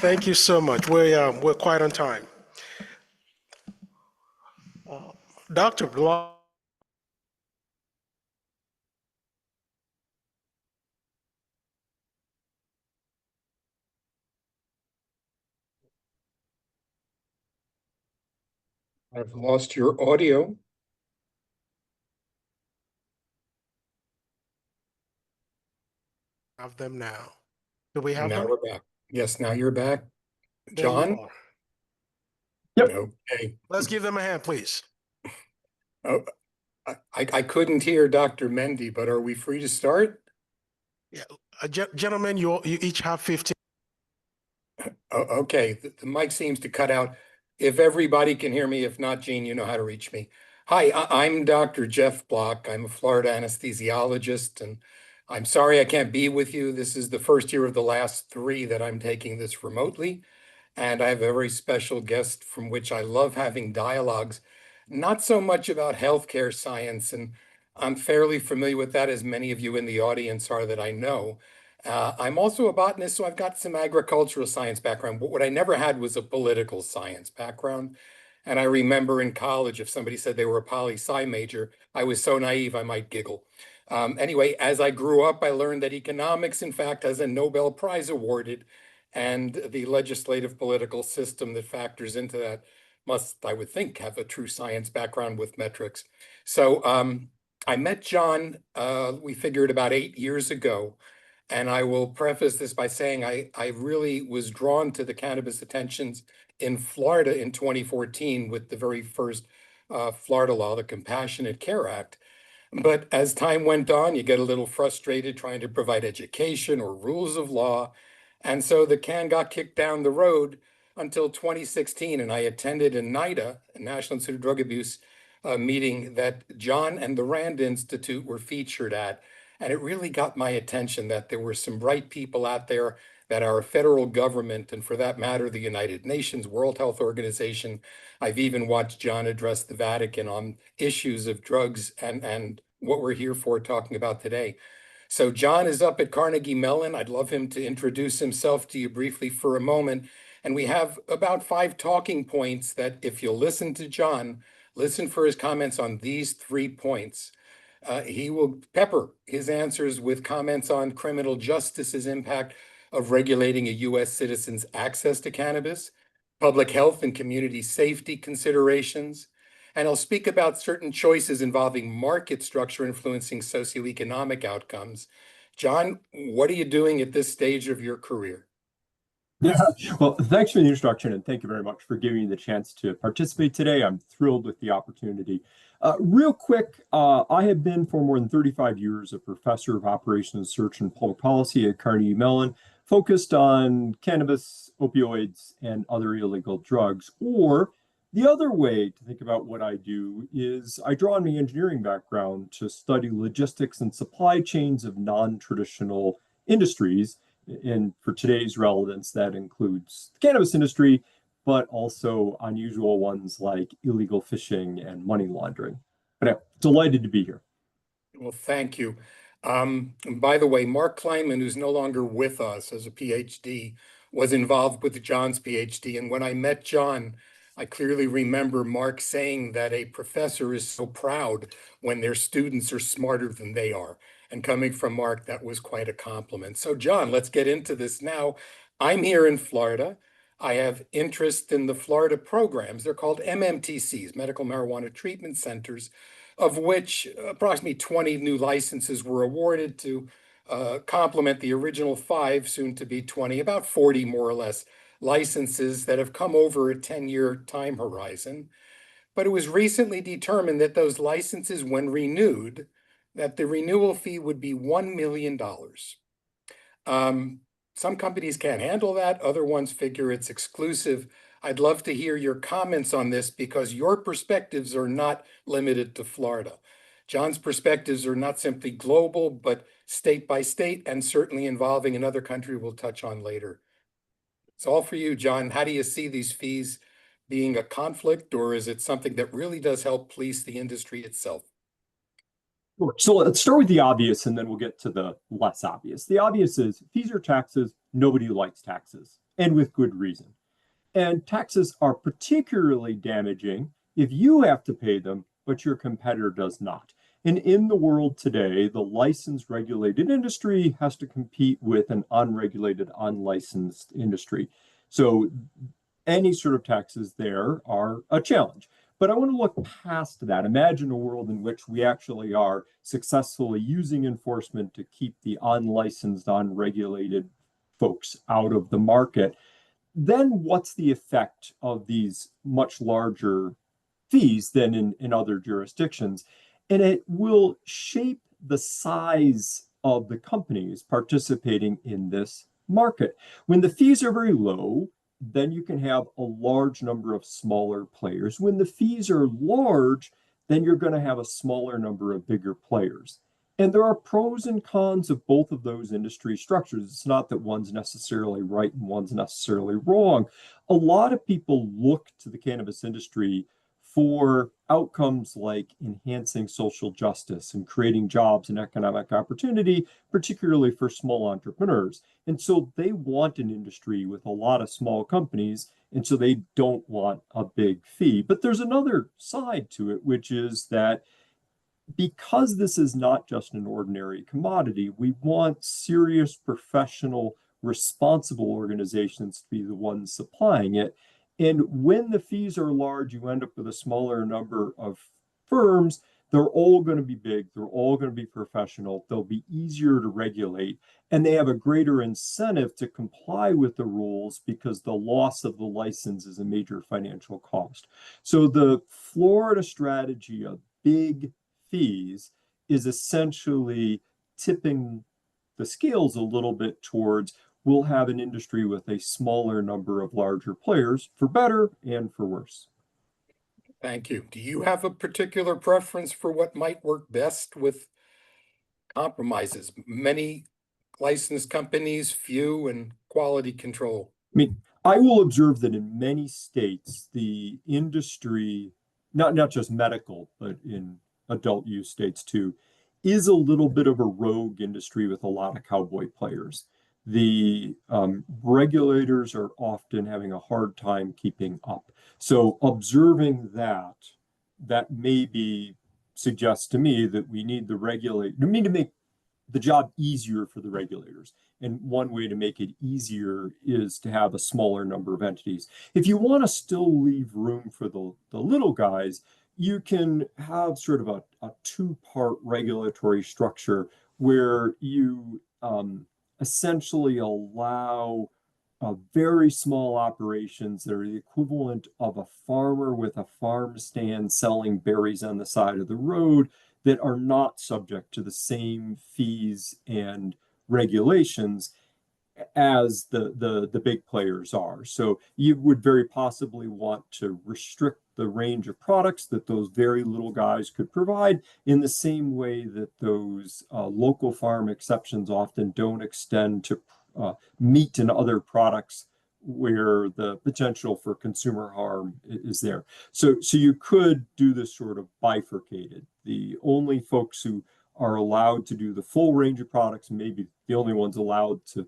Thank you so much. We're quite on time. Dr. Block, I've lost your audio. have them now. Do we have Now them? we're back. Yes, now you're back. There you John? are. Yep. Okay. Let's give them a hand, please. Oh, I couldn't hear Dr. Mendy, but are we free to start? Yeah, gentlemen, you each have 15. Oh, okay, the mic seems to cut out. If everybody can hear me, if not, Gene, you know how to reach me. Hi, I'm Dr. Jeff Block. I'm a Florida anesthesiologist, and I'm sorry I can't be with you. This is the first year of the last 3 that I'm taking this remotely. And I have a very special guest from which I love having dialogues, not so much about healthcare science, and I'm fairly familiar with that, as many of you in the audience are that I know. I'm also a botanist, so I've got some agricultural science background, but what I never had was a political science background. And I remember in college, if somebody said they were a poli-sci major, I was so naive I might giggle. Anyway, as I grew up, I learned that economics, in fact, has a Nobel Prize awarded, and the legislative political system that factors into that must, I would think, have a true science background with metrics. So I met John, we figured about 8 years ago. And I will preface this by saying I really was drawn to the cannabis attentions in Florida in 2014 with the very first Florida law, the Compassionate Care Act. But as time went on, you get a little frustrated trying to provide education or rules of law. And so the can got kicked down the road until 2016. And I attended a NIDA, a National Institute of Drug Abuse meeting that John and the Rand Institute were featured at. And it really got my attention that there were some bright people out there, that our federal government, and for that matter, the United Nations, World Health Organization. I've even watched John address the Vatican on issues of drugs and what we're here for talking about today. So John is up at Carnegie Mellon. I'd love him to introduce himself to you briefly for a moment. And we have about 5 talking points that if you'll listen to John, listen for his comments on these 3 points. He will pepper his answers with comments on criminal justice's impact of regulating a U.S. citizen's access to cannabis, public health and community safety considerations, and he'll speak about certain choices involving market structure influencing socioeconomic outcomes. John, what are you doing at this stage of your career? Yeah, well, thanks for the introduction, and thank you very much for giving me the chance to participate today. I'm thrilled with the opportunity. Real quick, I have been for more than 35 years a professor of operations research and public policy at Carnegie Mellon, focused on cannabis, opioids, and other illegal drugs. Or the other way to think about what I do is I draw on my engineering background to study logistics and supply chains of non-traditional industries. And for today's relevance, that includes the cannabis industry, but also unusual ones like illegal fishing and money laundering. But I'm delighted to be here. Well, thank you. And by the way, Mark Kleinman, who's no longer with us as a PhD, was involved with John's PhD. And when I met John, I clearly remember Mark saying that a professor is so proud when their students are smarter than they are. And coming from Mark, that was quite a compliment. So John, let's get into this now. I'm here in Florida. I have interest in the Florida programs. They're called MMTCs, Medical Marijuana Treatment Centers, of which approximately 20 new licenses were awarded to complement the original 5, soon to be 20, about 40 more or less licenses that have come over a 10-year time horizon. But it was recently determined that those licenses, when renewed, that the renewal fee would be $1 million. Some companies can't handle that. Other ones figure it's exclusive. I'd love to hear your comments on this because your perspectives are not limited to Florida. John's perspectives are not simply global, but state by state, and certainly involving another country we'll touch on later. It's all for you, John. How do you see these fees being a conflict, or is it something that really does help police the industry itself? Sure. So let's start with the obvious, and then we'll get to the less obvious. The obvious is fees are taxes, nobody likes taxes, and with good reason. And taxes are particularly damaging if you have to pay them, but your competitor does not. And in the world today, the licensed regulated industry has to compete with an unregulated, unlicensed industry. So any sort of taxes there are a challenge. But I want to look past that. Imagine a world in which we actually are successfully using enforcement to keep the unlicensed, unregulated folks out of the market. Then what's the effect of these much larger fees than in other jurisdictions? And it will shape the size of the companies participating in this market. When the fees are very low, then you can have a large number of smaller players. When the fees are large, then you're going to have a smaller number of bigger players. And there are pros and cons of both of those industry structures. It's not that one's necessarily right and one's necessarily wrong. A lot of people look to the cannabis industry for outcomes like enhancing social justice and creating jobs and economic opportunity, particularly for small entrepreneurs. And so they want an industry with a lot of small companies, and so they don't want a big fee. But there's another side to it, which is that because this is not just an ordinary commodity, we want serious, professional, responsible organizations to be the ones supplying it. And when the fees are large, you end up with a smaller number of firms. They're all going to be big. They're all going to be professional. They'll be easier to regulate. And they have a greater incentive to comply with the rules because the loss of the license is a major financial cost. So the Florida strategy of big fees is essentially tipping the scales a little bit towards we'll have an industry with a smaller number of larger players, for better and for worse. Thank you. Do you have a particular preference for what might work best with compromises? Many licensed companies, few, and quality control. I mean, I will observe that in many states, the industry, not just medical, but in adult use states too, is a little bit of a rogue industry with a lot of cowboy players. The regulators are often having a hard time keeping up. So observing that maybe suggests to me that we need to make the job easier for the regulators. And one way to make it easier is to have a smaller number of entities. If you want to still leave room for the little guys, you can have sort of a two-part regulatory structure where you essentially allow very small operations that are the equivalent of a farmer with a farm stand selling berries on the side of the road that are not subject to the same fees and regulations as the big players are. So you would very possibly want to restrict the range of products that those very little guys could provide in the same way that those local farm exceptions often don't extend to meat and other products where the potential for consumer harm is there. So you could do this sort of bifurcated. The only folks who are allowed to do the full range of products, maybe the only ones allowed to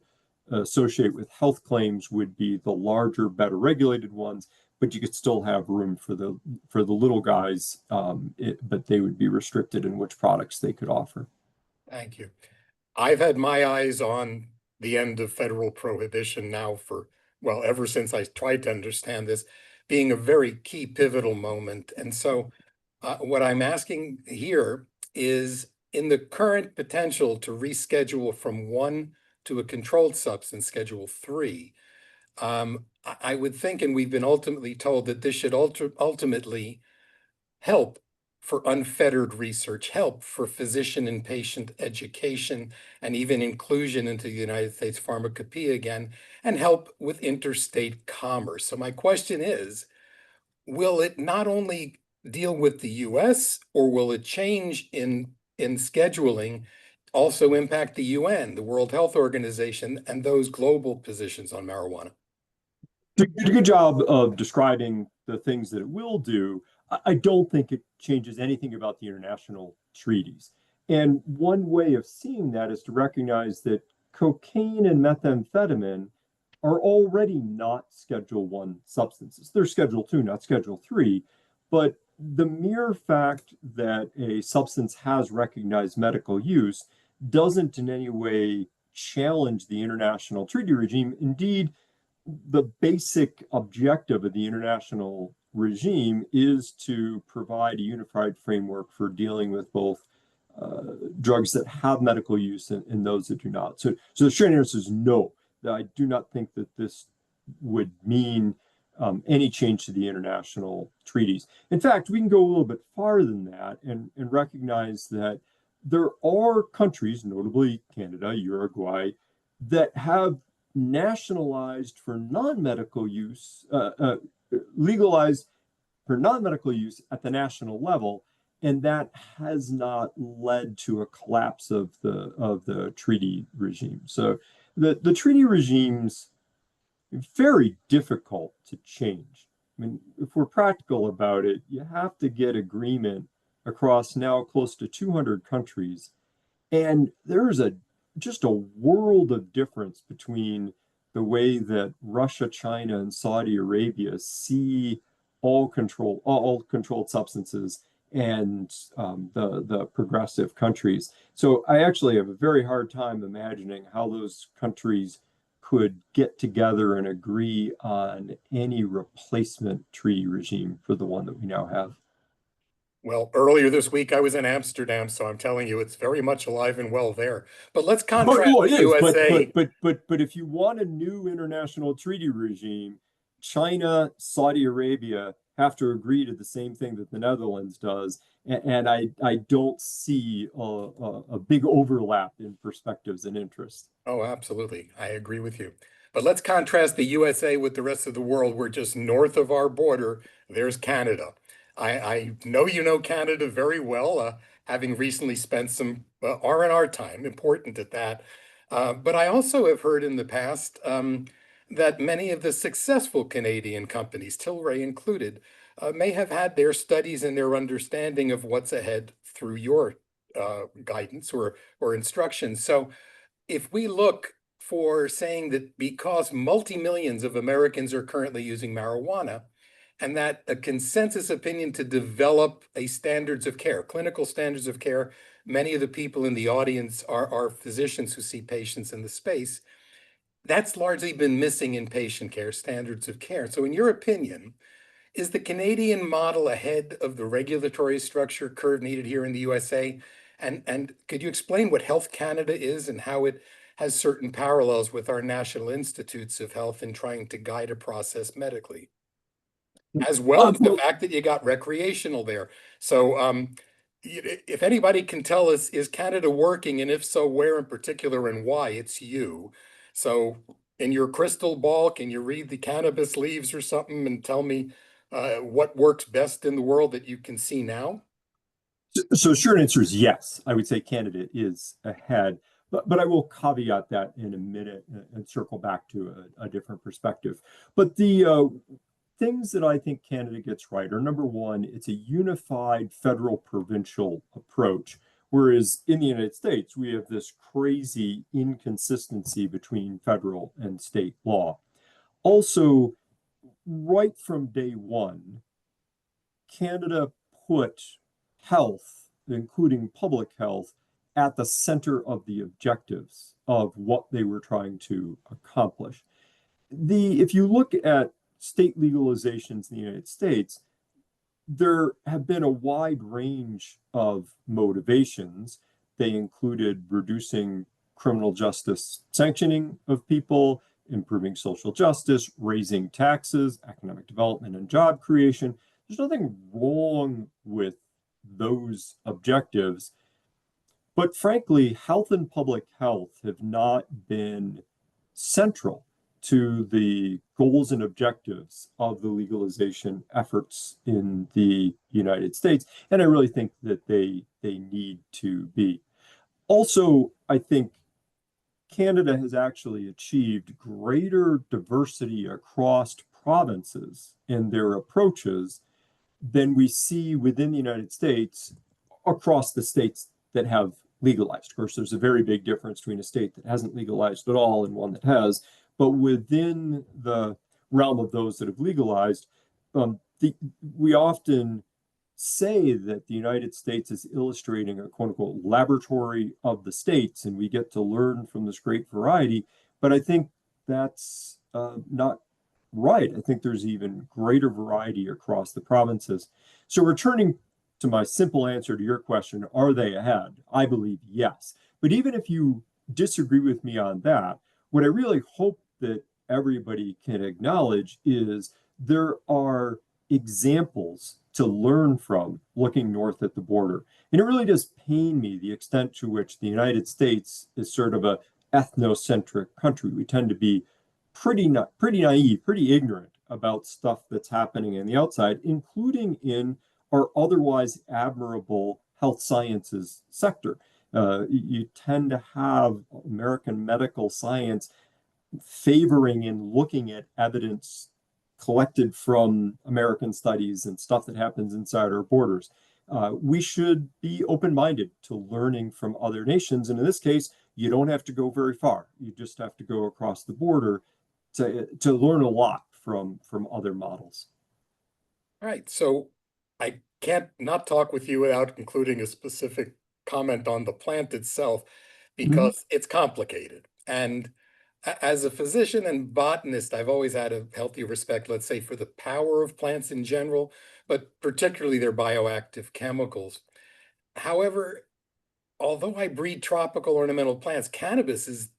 associate with health claims would be the larger, better regulated ones, but you could still have room for the little guys, but they would be restricted in which products they could offer. Thank you. I've had my eyes on the end of federal prohibition now for, well, ever since I tried to understand this, being a very key pivotal moment. And so what I'm asking here is, in the current potential to reschedule from 1 to a controlled substance, Schedule 3, I would think, and we've been ultimately told, that this should ultimately help for unfettered research, help for physician and patient education, and even inclusion into the United States Pharmacopoeia again, and help with interstate commerce. So my question is, will it not only deal with the US, or will it change in scheduling, also impact the UN, the World Health Organization, and those global positions on marijuana? Did a good job of describing the things that it will do. I don't think it changes anything about the international treaties. And one way of seeing that is to recognize that cocaine and methamphetamine are already not Schedule 1 substances. They're Schedule 2, not Schedule 3, but the mere fact that a substance has recognized medical use doesn't in any way challenge the international treaty regime. Indeed, the basic objective of the international regime is to provide a unified framework for dealing with both drugs that have medical use and those that do not. So the short answer is no. I do not think that this would mean any change to the international treaties. In fact, we can go a little bit farther than that and recognize that there are countries, notably Canada, Uruguay, that have nationalized for non-medical use, legalized for non-medical use at the national level, and that has not led to a collapse of the treaty regime. So the treaty regime's very difficult to change. I mean, if we're practical about it, you have to get agreement across now close to 200 countries, and there's just a world of difference between the way that Russia, China, and Saudi Arabia see all controlled substances and the progressive countries. So I actually have a very hard time imagining how those countries could get together and agree on any replacement treaty regime for the one that we now have. Well, earlier this week I was in Amsterdam, so I'm telling you, it's very much alive and well there. But let's contrast it the is, USA. But if you want a new international treaty regime, China, Saudi Arabia have to agree to the same thing that the Netherlands does, and I don't see a big overlap in perspectives and interests. Oh, absolutely. I agree with you. But let's contrast the USA with the rest of the world. We're just north of our border. There's Canada. I know you know Canada very well, having recently spent some R&R time, important at that. But I also have heard in the past that many of the successful Canadian companies, Tilray included, may have had their studies and their understanding of what's ahead through your guidance or instructions. So if we look for saying that because multi-millions of Americans are currently using marijuana, and that a consensus opinion to develop a standards of care, clinical standards of care, many of the people in the audience are physicians who see patients in the space, that's largely been missing in patient care, standards of care. So in your opinion, is the Canadian model ahead of the regulatory structure curve needed here in the USA? And could you explain what Health Canada is and how it has certain parallels with our National Institutes of Health in trying to guide a process medically? As well as the fact that you got recreational there. So if anybody can tell us, is Canada working? And if so, where in particular and why? It's you. So in your crystal ball, can you read the cannabis leaves or something and tell me what works best in the world that you can see now? So short answer is yes. I would say Canada is ahead, but I will caveat that in a minute and circle back to a different perspective. But the things that I think Canada gets right are, number one, it's a unified federal provincial approach. Whereas in the United States, we have this crazy inconsistency between federal and state law. Also, right from day one, Canada put health, including public health, at the center of the objectives of what they were trying to accomplish. If you look at state legalizations in the United States, there have been a wide range of motivations. They included reducing criminal justice sanctioning of people, improving social justice, raising taxes, economic development, and job creation. There's nothing wrong with those objectives. But frankly, health and public health have not been central to the goals and objectives of the legalization efforts in the United States. And I really think that they need to be. Also, I think Canada has actually achieved greater diversity across provinces in their approaches than we see within the United States across the states that have legalized. Of course, there's a very big difference between a state that hasn't legalized at all and one that has. But within the realm of those that have legalized, we often say that the United States is illustrating a quote unquote laboratory of the states, and we get to learn from this great variety. But I think that's not right. I think there's even greater variety across the provinces. So returning to my simple answer to your question, are they ahead? I believe yes. But even if you disagree with me on that, what I really hope that everybody can acknowledge is there are examples to learn from looking north at the border. And it really does pain me the extent to which the United States is sort of a ethnocentric country. We tend to be pretty naive, pretty ignorant about stuff that's happening in the outside, including in our otherwise admirable health sciences sector. You tend to have American medical science favoring and looking at evidence collected from American studies and stuff that happens inside our borders. We should be open-minded to learning from other nations. And in this case, you don't have to go very far. You just have to go across the border to learn a lot from other models. All right, so I can't not talk with you without including a specific comment on the plant itself because it's complicated. And as a physician and botanist, I've always had a healthy respect, let's say, for the power of plants in general, but particularly their bioactive chemicals. However, although I breed tropical ornamental plants, cannabis is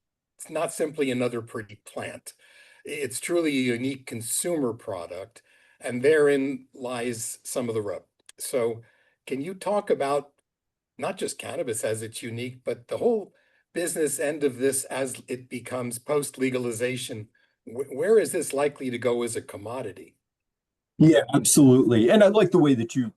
not simply another pretty plant. It's truly a unique consumer product, and therein lies some of the rub. So, can you talk about not just cannabis as it's unique, but the whole business end of this as it becomes post legalization? Where is this likely to go as a commodity? Yeah, absolutely. And I like the way that you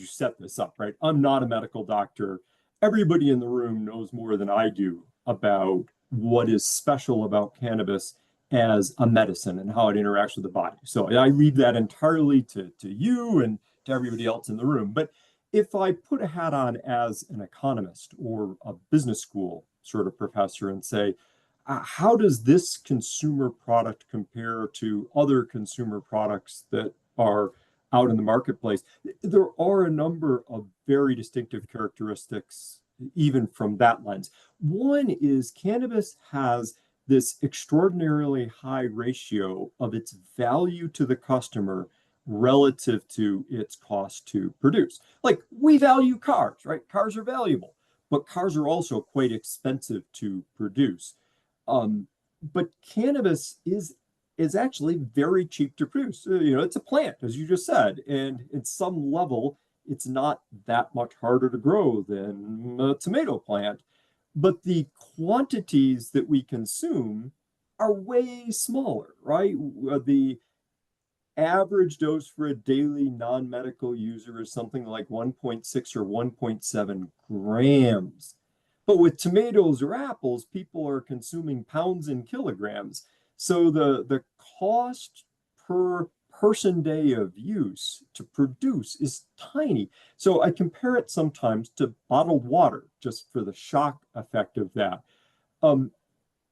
set this up, right? I'm not a medical doctor. Everybody in the room knows more than I do about what is special about cannabis as a medicine and how it interacts with the body. So I leave that entirely to you and to everybody else in the room. But if I put a hat on as an economist or a business school sort of professor and say, how does this consumer product compare to other consumer products that are out in the marketplace? There are a number of very distinctive characteristics, even from that lens. One is cannabis has this extraordinarily high ratio of its value to the customer relative to its cost to produce. Like we value cars, right? Cars are valuable, but cars are also quite expensive to produce. But cannabis is actually very cheap to produce. It's a plant, as you just said, and at some level, it's not that much harder to grow than a tomato plant. But the quantities that we consume are way smaller, right? The average dose for a daily non-medical user is something like 1.6 or 1.7 grams. But with tomatoes or apples, people are consuming pounds and kilograms. So the cost per person day of use to produce is tiny. So I compare it sometimes to bottled water, just for the shock effect of that.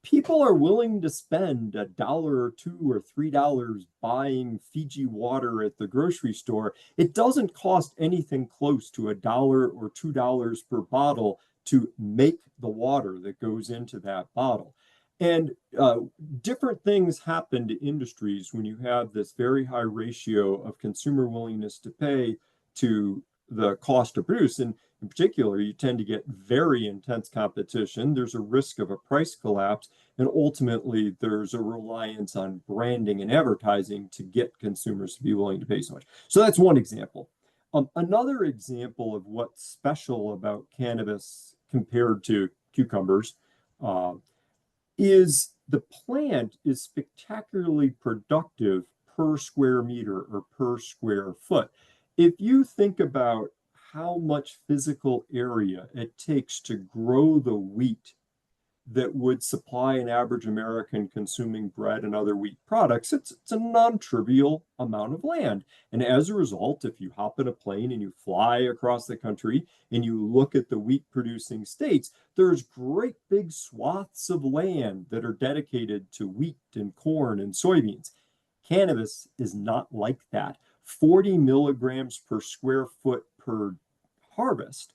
People are willing to spend $1 or $2 or $3 buying Fiji water at the grocery store. It doesn't cost anything close to $1 or $2 per bottle to make the water that goes into that bottle. And different things happen to industries when you have this very high ratio of consumer willingness to pay to the cost to produce. And in particular, you tend to get very intense competition. There's a risk of a price collapse. And ultimately, there's a reliance on branding and advertising to get consumers to be willing to pay so much. So that's one example. Another example of what's special about cannabis compared to cucumbers is the plant is spectacularly productive per square meter or per square foot. If you think about how much physical area it takes to grow the wheat that would supply an average American consuming bread and other wheat products. It's a non-trivial amount of land. And as a result, if you hop in a plane and you fly across the country and you look at the wheat producing states, there's great big swaths of land that are dedicated to wheat and corn and soybeans. Cannabis is not like that. 40 milligrams per square foot per harvest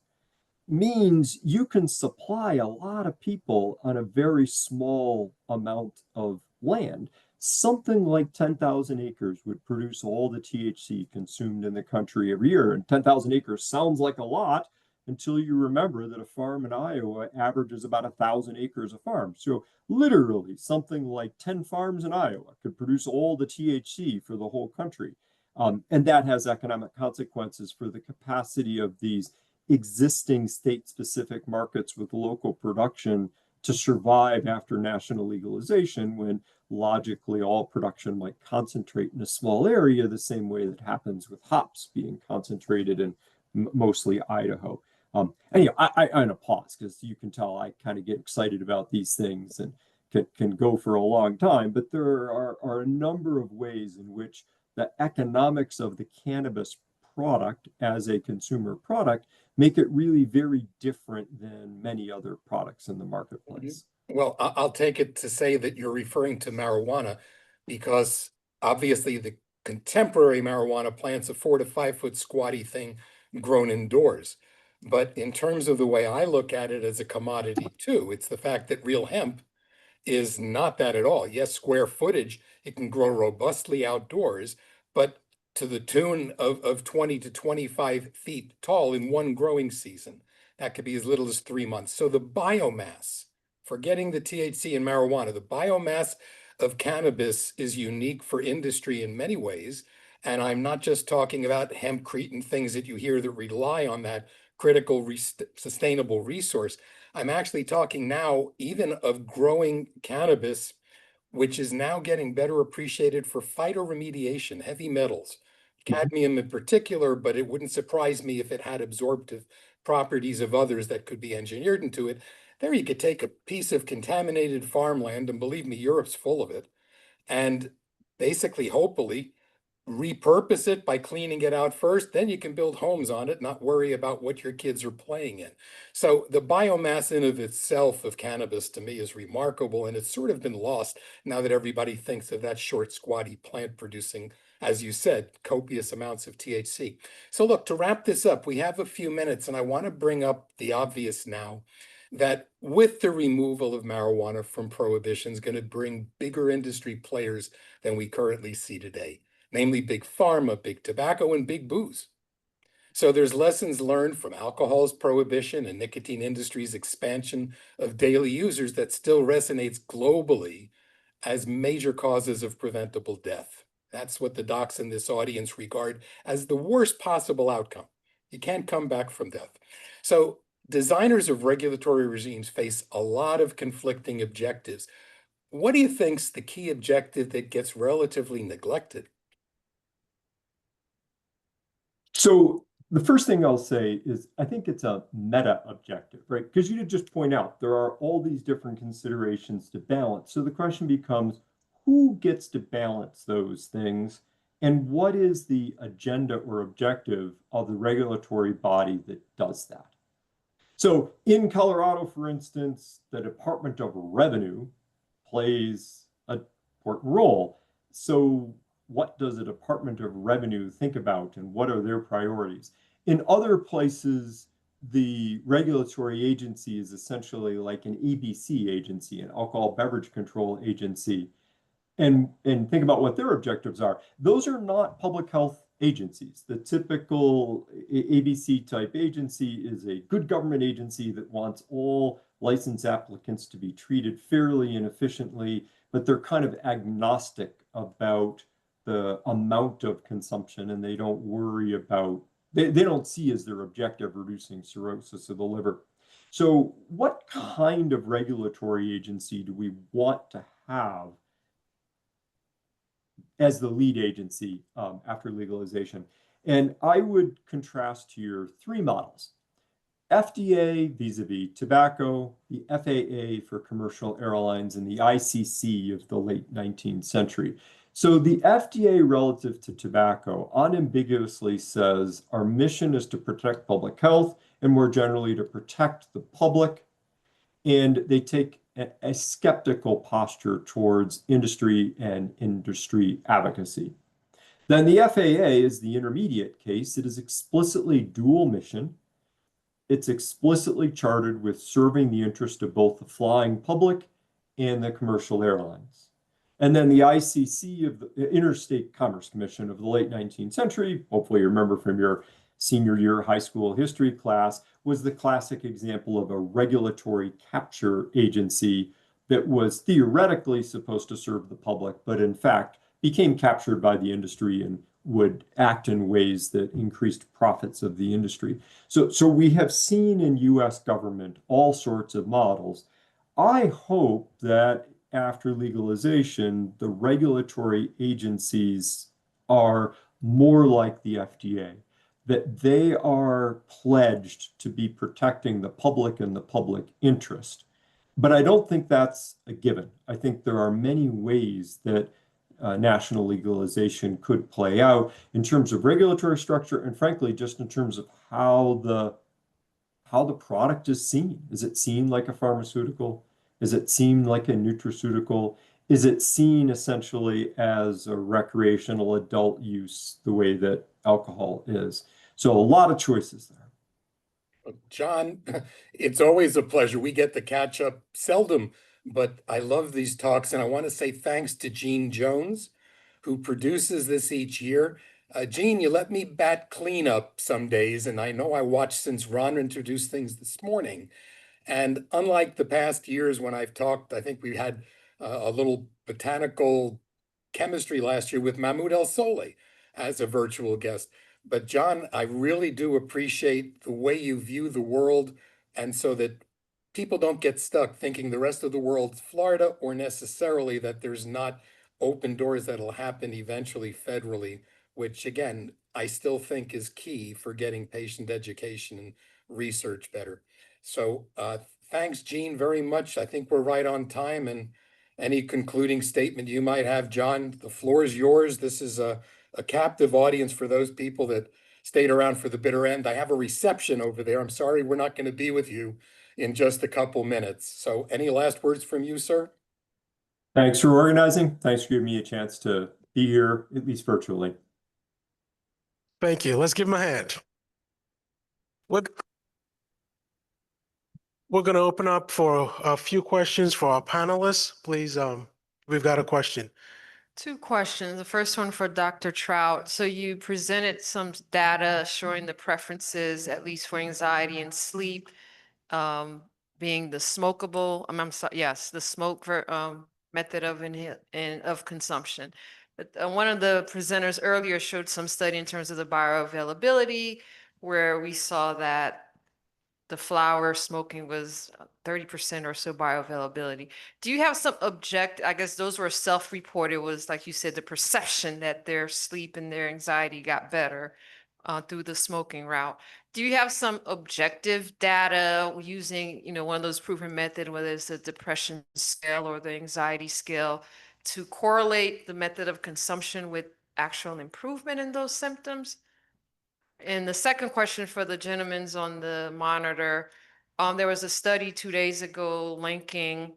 means you can supply a lot of people on a very small amount of land. Something like 10,000 acres would produce all the THC consumed in the country every year. And 10,000 acres sounds like a lot until you remember that a farm in Iowa averages about 1,000 acres a farm. So literally something like 10 farms in Iowa could produce all the THC for the whole country. And that has economic consequences for the capacity of these existing state-specific markets with local production to survive after national legalization, when logically all production might concentrate in a small area the same way that happens with hops being concentrated in mostly Idaho. Anyway, I'm going to pause because you can tell I kind of get excited about these things and can go for a long time, but there are a number of ways in which the economics of the cannabis product as a consumer product make it really very different than many other products in the marketplace. Well, I'll take it to say that you're referring to marijuana, because obviously the contemporary marijuana plant's a 4 to 5 foot squatty thing grown indoors. But in terms of the way I look at it as a commodity too, it's the fact that real hemp is not that at all. Yes, square footage, it can grow robustly outdoors, but to the tune of 20 to 25 feet tall in one growing season. That could be as little as 3 months. So the biomass, forgetting the THC and marijuana, the biomass of cannabis is unique for industry in many ways. And I'm not just talking about hempcrete and things that you hear that rely on that critical sustainable resource. I'm actually talking now even of growing cannabis, which is now getting better appreciated for phytoremediation, heavy metals, cadmium in particular, but it wouldn't surprise me if it had absorptive properties of others that could be engineered into it. There you could take a piece of contaminated farmland, and believe me, Europe's full of it, and basically, hopefully, repurpose it by cleaning it out first. Then you can build homes on it, not worry about what your kids are playing in. So the biomass in of itself of cannabis to me is remarkable, and it's sort of been lost now that everybody thinks of that short, squatty plant producing, as you said, copious amounts of THC. So look, to wrap this up, we have a few minutes, and I want to bring up the obvious now, that with the removal of marijuana from prohibition is going to bring bigger industry players than we currently see today, namely big pharma, big tobacco, and big booze. So there's lessons learned from alcohol's prohibition and nicotine industry's expansion of daily users that still resonates globally as major causes of preventable death. That's what the docs in this audience regard as the worst possible outcome. You can't come back from death. So designers of regulatory regimes face a lot of conflicting objectives. What do you think's the key objective that gets relatively neglected? So the first thing I'll say is I think it's a meta objective, right? Because you did just point out there are all these different considerations to balance. So the question becomes, who gets to balance those things? And what is the agenda or objective of the regulatory body that does that? So in Colorado, for instance, the Department of Revenue plays an important role. So what does the Department of Revenue think about and what are their priorities? In other places, the regulatory agency is essentially like an ABC agency, an alcohol beverage control agency. And think about what their objectives are. Those are not public health agencies. The typical ABC type agency is a good government agency that wants all license applicants to be treated fairly and efficiently, but they're kind of agnostic about the amount of consumption, and they don't worry about, they don't see as their objective reducing cirrhosis of the liver. So what kind of regulatory agency do we want to have as the lead agency after legalization? And I would contrast here three models. FDA vis-a-vis tobacco, the FAA for commercial airlines, and the ICC of the late 19th century. So the FDA relative to tobacco unambiguously says our mission is to protect public health and more generally to protect the public. And they take a skeptical posture towards industry and industry advocacy. Then the FAA is the intermediate case. It is explicitly dual mission. It's explicitly chartered with serving the interest of both the flying public and the commercial airlines. And then the ICC of the Interstate Commerce Commission of the late 19th century, hopefully you remember from your senior year high school history class, was the classic example of a regulatory capture agency that was theoretically supposed to serve the public, but in fact became captured by the industry and would act in ways that increased profits of the industry. So we have seen in US government all sorts of models. I hope that after legalization, the regulatory agencies are more like the FDA, that they are pledged to be protecting the public and the public interest. But I don't think that's a given. I think there are many ways that national legalization could play out in terms of regulatory structure and frankly, just in terms of how the product is seen. Is it seen like a pharmaceutical? Is it seen like a nutraceutical? Is it seen essentially as a recreational adult use the way that alcohol is? So a lot of choices there. John, it's always a pleasure. We get to catch up seldom, but I love these talks. And I want to say thanks to Gene Jones, who produces this each year. Gene, you let me bat cleanup some days. And I know I watched since Ron introduced things this morning. And unlike the past years when I've talked, I think we had a little botanical chemistry last year with Mahmoud El Sole as a virtual guest. But John, I really do appreciate the way you view the world, and so that people don't get stuck thinking the rest of the world's Florida, or necessarily that there's not open doors that'll happen eventually federally, which again, I still think is key for getting patient education and research better. So thanks, Gene, very much. I think we're right on time. And any concluding statement you might have, John, the floor is yours. This is a captive audience for those people that stayed around for the bitter end. I have a reception over there. I'm sorry we're not going to be with you in just a couple minutes. So any last words from you, sir? Thanks for organizing. Thanks for giving me a chance to be here, at least virtually. Thank you. Let's give him a hand. We're going to open up for a few questions for our panelists. Please, we've got a question. Two questions. The first one for Dr. Trout. So you presented some data showing the preferences, at least for anxiety and sleep, being the smokable, I'm sorry, yes, the smoke method of consumption. But one of the presenters earlier showed some study in terms of the bioavailability, where we saw that the flower smoking was 30% or so bioavailability. Do you have some I guess those were self-reported, was like you said, the perception that their sleep and their anxiety got better through the smoking route. Do you have some objective data using, one of those proven methods, whether it's the depression scale or the anxiety scale, to correlate the method of consumption with actual improvement in those symptoms? And the second question for the gentlemen's on the monitor, there was a study 2 days ago linking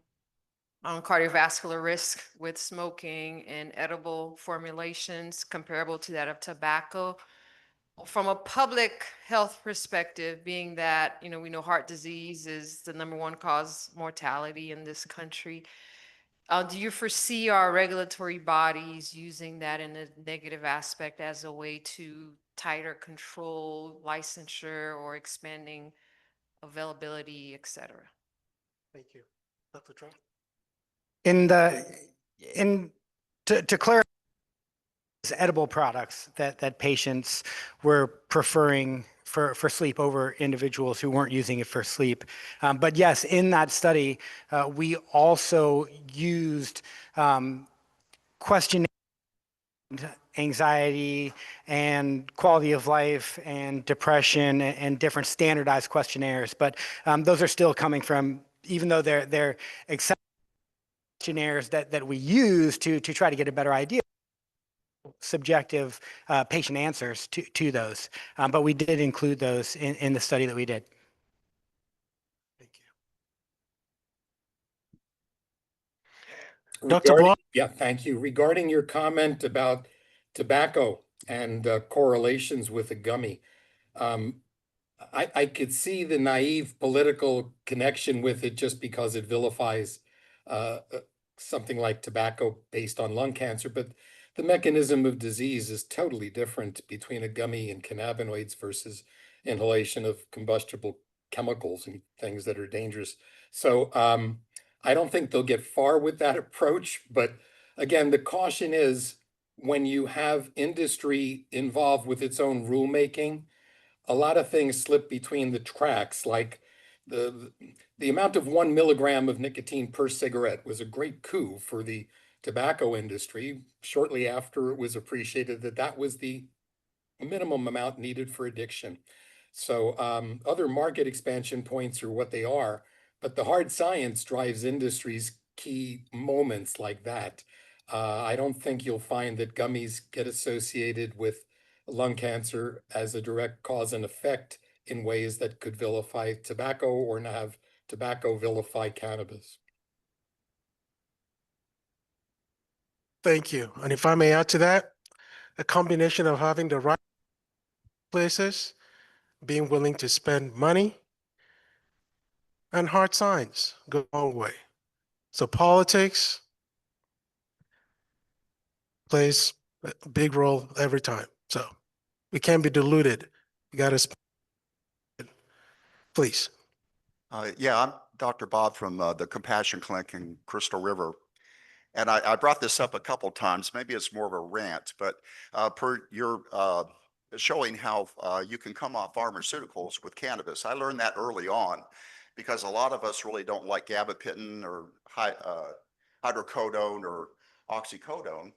cardiovascular risk with smoking and edible formulations comparable to that of tobacco. From a public health perspective, being that, we know heart disease is the #1 cause mortality in this country, do you foresee our regulatory bodies using that in a negative aspect as a way to tighter control licensure or expanding availability, et cetera? Thank you. Dr. Trout? To clarify, edible products that patients were preferring for sleep over individuals who weren't using it for sleep. But yes, in that study, we also used questionnaires anxiety and quality of life and depression and different standardized questionnaires. But those are still coming from, even though they're questionnaires that we use to try to get a better idea, subjective patient answers to those. But we did include those in the study that we did. Thank you. Dr. Regarding- Block? Yeah, thank you. Regarding your comment about tobacco and correlations with a gummy, I could see the naive political connection with it just because it vilifies something like tobacco based on lung cancer, but the mechanism of disease is totally different between a gummy and cannabinoids versus inhalation of combustible chemicals and things that are dangerous. So I don't think they'll get far with that approach, but again, the caution is when you have industry involved with its own rulemaking, a lot of things slip between the cracks, like the amount of 1 milligram of nicotine per cigarette was a great coup for the tobacco industry shortly after it was appreciated that that was the minimum amount needed for addiction. So other market expansion points are what they are, but the hard science drives industry's key moments like that. I don't think you'll find that gummies get associated with lung cancer as a direct cause and effect in ways that could vilify tobacco or have tobacco vilify cannabis. Thank you. And if I may add to that, a combination of having the right places, being willing to spend money, and hard science go a long way. So politics plays a big role every time. So we can't be deluded. You got to, please. Yeah, I'm Dr. Bob from the Compassion Clinic in Crystal River. And I brought this up a couple times. Maybe it's more of a rant, but per your showing how you can come off pharmaceuticals with cannabis. I learned that early on because a lot of us really don't like gabapentin or hydrocodone or oxycodone.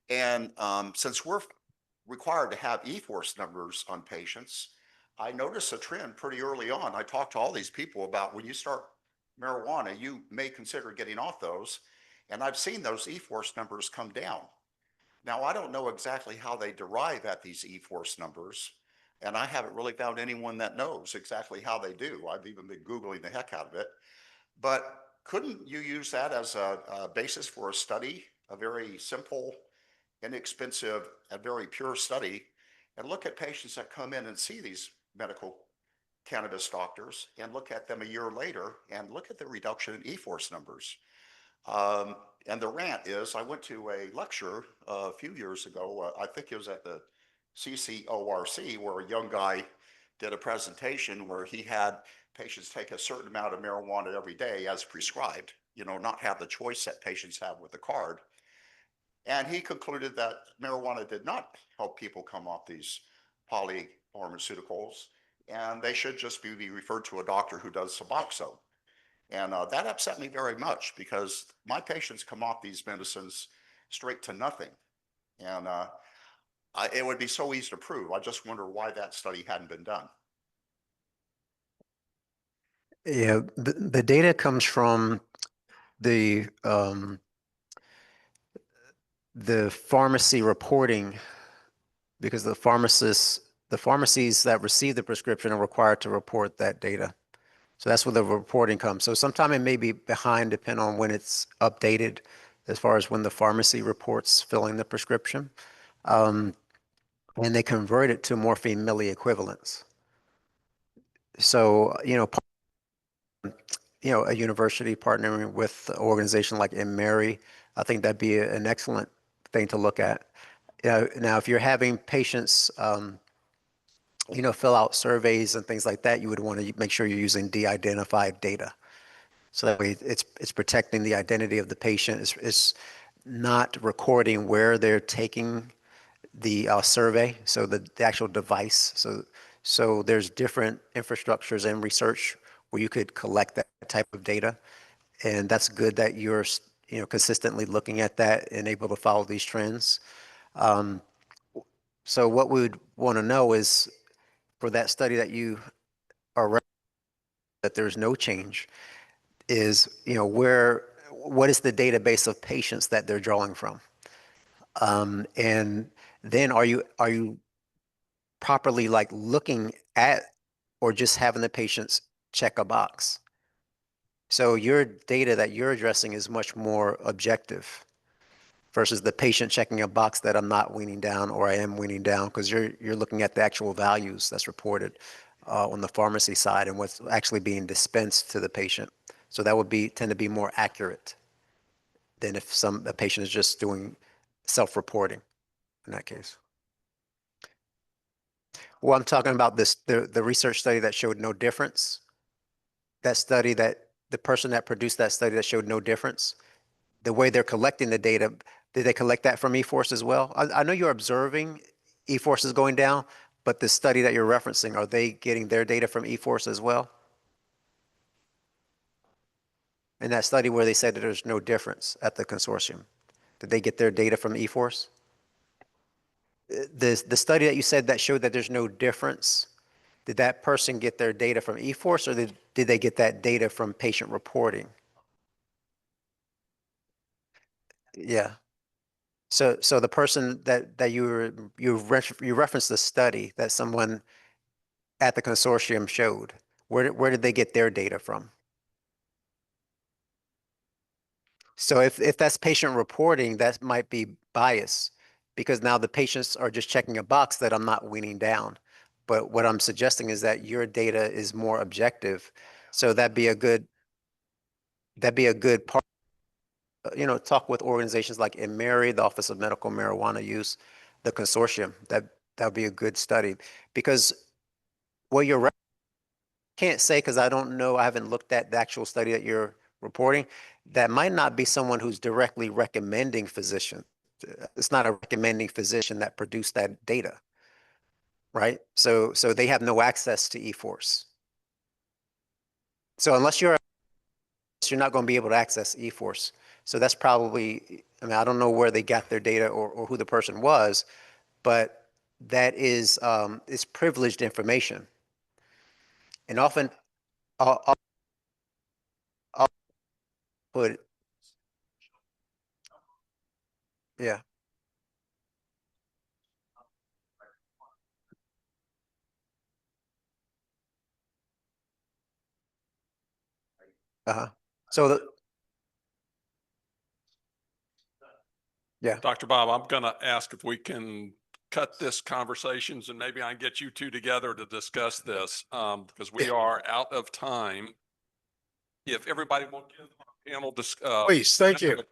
And since we're required to have E-force numbers on patients, I noticed a trend pretty early on. I talked to all these people about when you start marijuana, you may consider getting off those. And I've seen those E-force numbers come down. Now, I don't know exactly how they derive at these E-force numbers. And I haven't really found anyone that knows exactly how they do. I've even been Googling the heck out of it. But couldn't you use that as a basis for a study, a very simple, inexpensive, and very pure study, and look at patients that come in and see these medical cannabis doctors and look at them a year later and look at the reduction in E-force numbers. And the rant is, I went to a lecture a few years ago, I think it was at the CCORC, where a young guy did a presentation where he had patients take a certain amount of marijuana every day as prescribed, you know, not have the choice that patients have with the card. And he concluded that marijuana did not help people come off these polypharmaceuticals, and they should just be referred to a doctor who does Suboxone. And that upset me very much because my patients come off these medicines straight to nothing. And it would be so easy to prove. I just wonder why that study hadn't been done. Yeah, the data comes from the pharmacy reporting, because the pharmacies that receive the prescription are required to report that data. So that's where the reporting comes. So sometime it may be behind, depending on when it's updated, as far as when the pharmacy reports filling the prescription. And they convert it to morphine milliequivalents. So, a university partnering with an organization like MMary, I think that'd be an excellent thing to look at. Now, if you're having patients, fill out surveys and things like that, you would want to make sure you're using de-identified data. So that way it's protecting the identity of the patient. It's not recording where they're taking the survey, so the actual device. So there's different infrastructures and research where you could collect that type of data. And that's good that you're consistently looking at that and able to follow these trends. Um, so what we would want to know is for that study that you are that there's no change is, what is the database of patients that they're drawing from? And then are you properly like looking at or just having the patients check a box? So your data that you're addressing is much more objective versus the patient checking a box that I'm not weaning down or I am weaning down, because you're looking at the actual values that's reported on the pharmacy side and what's actually being dispensed to the patient. So that would tend to be more accurate than if a patient is just doing self-reporting in that case. Well, I'm talking about the research study that showed no difference. That study that the person that produced that study that showed no difference, the way they're collecting the data, did they collect that from eForce as well? I know you're observing eForce is going down, but the study that you're referencing, are they getting their data from eForce as well? In that study where they said that there's no difference at the consortium, did they get their data from eForce? The study that you said that showed that there's no difference, did that person get their data from eForce, or did they get that data from patient reporting? Yeah. So the person that you referenced the study that someone at the consortium showed, where did they get their data from? So if that's patient reporting, that might be bias, because now the patients are just checking a box that I'm not weaning down. But what I'm suggesting is that your data is more objective. So that'd be a good part, talk with organizations like MMary, the Office of Medical Marijuana Use, the consortium. That'd be a good study, because what you're can't say, because I don't know, I haven't looked at the actual study that you're reporting. That might not be someone who's directly recommending physician. It's not a recommending physician that produced that data, right? So they have no access to eForce. So unless you're not going to be able to access eForce. So that's probably, I don't know where they got their data or who the person was, but that is privileged information. And often I'll put, yeah. Uh-huh. So yeah. Dr. Bob, I'm going to ask if we can cut this conversations and maybe I can get you two together to discuss this because we are out of time. If everybody will give our panel Please, thank you.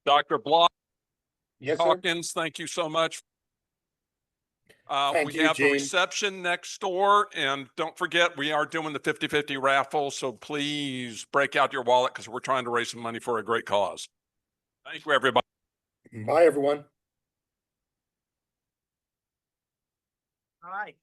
Dr. Block, Yes, sir. Caulkins, thank you so much. Thank We you, have the Gene. reception next door, and don't forget, we are doing the 50-50 raffle, so please break out your wallet because we're trying to raise some money for a great cause. Thank you, everybody. Bye, everyone. All right.